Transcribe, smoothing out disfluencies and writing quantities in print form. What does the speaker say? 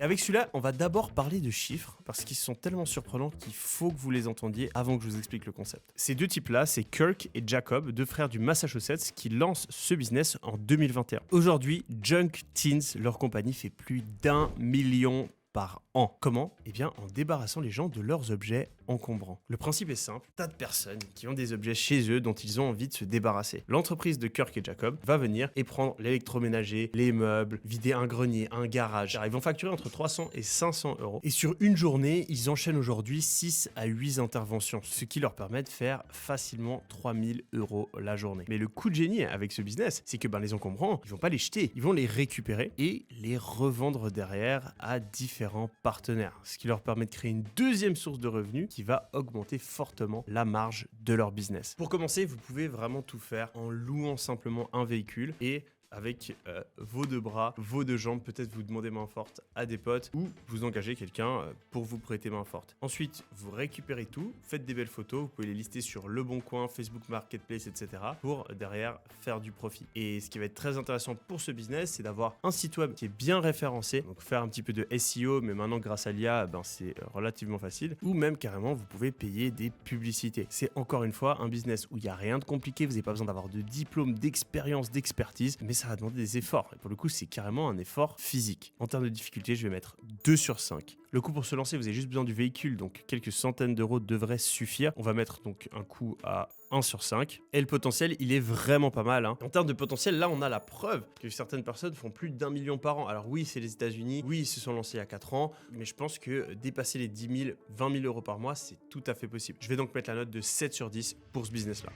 Et avec celui-là, on va d'abord parler de chiffres, parce qu'ils sont tellement surprenants qu'il faut que vous les entendiez avant que je vous explique le concept. Ces deux types-là, c'est Kirk et Jacob, deux frères du Massachusetts, qui lancent ce business en 2021. Aujourd'hui, Junk Teens, leur compagnie, fait plus d'1 million par an. Comment? Eh bien, en débarrassant les gens de leurs objets encombrants. Le principe est simple, tas de personnes qui ont des objets chez eux dont ils ont envie de se débarrasser. L'entreprise de Kirk et Jacob va venir et prendre l'électroménager, les meubles, vider un grenier, un garage. Ils vont facturer entre 300 et 500 euros. Et sur une journée, ils enchaînent aujourd'hui 6 à 8 interventions, ce qui leur permet de faire facilement 3000 euros la journée. Mais le coup de génie avec ce business, c'est que les encombrants, ils vont pas les jeter, ils vont les récupérer et les revendre derrière à différents partenaires, ce qui leur permet de créer une deuxième source de revenus qui va augmenter fortement la marge de leur business. Pour commencer, vous pouvez vraiment tout faire en louant simplement un véhicule et avec vos deux bras, vos deux jambes, peut-être vous demandez main forte à des potes ou vous engagez quelqu'un pour vous prêter main forte. Ensuite, vous récupérez tout, faites des belles photos, vous pouvez les lister sur Le Bon Coin, Facebook Marketplace, etc. pour derrière faire du profit. Et ce qui va être très intéressant pour ce business, c'est d'avoir un site web qui est bien référencé, donc faire un petit peu de SEO, mais maintenant grâce à l'IA, c'est relativement facile, ou même carrément vous pouvez payer des publicités. C'est encore une fois un business où il n'y a rien de compliqué, vous n'avez pas besoin d'avoir de diplôme, d'expérience, d'expertise, mais ça va demander des efforts. Et pour le coup, c'est carrément un effort physique. En termes de difficulté, je vais mettre 2 sur 5. Le coût pour se lancer, vous avez juste besoin du véhicule, donc quelques centaines d'euros devraient suffire. On va mettre donc un coût à 1 sur 5. Et le potentiel, il est vraiment pas mal. En termes de potentiel, là, on a la preuve que certaines personnes font plus d'1 million par an. Alors oui, c'est les États-Unis, oui, ils se sont lancés il y a 4 ans, mais je pense que dépasser les 10 000, 20 000 euros par mois, c'est tout à fait possible. Je vais donc mettre la note de 7 sur 10 pour ce business-là.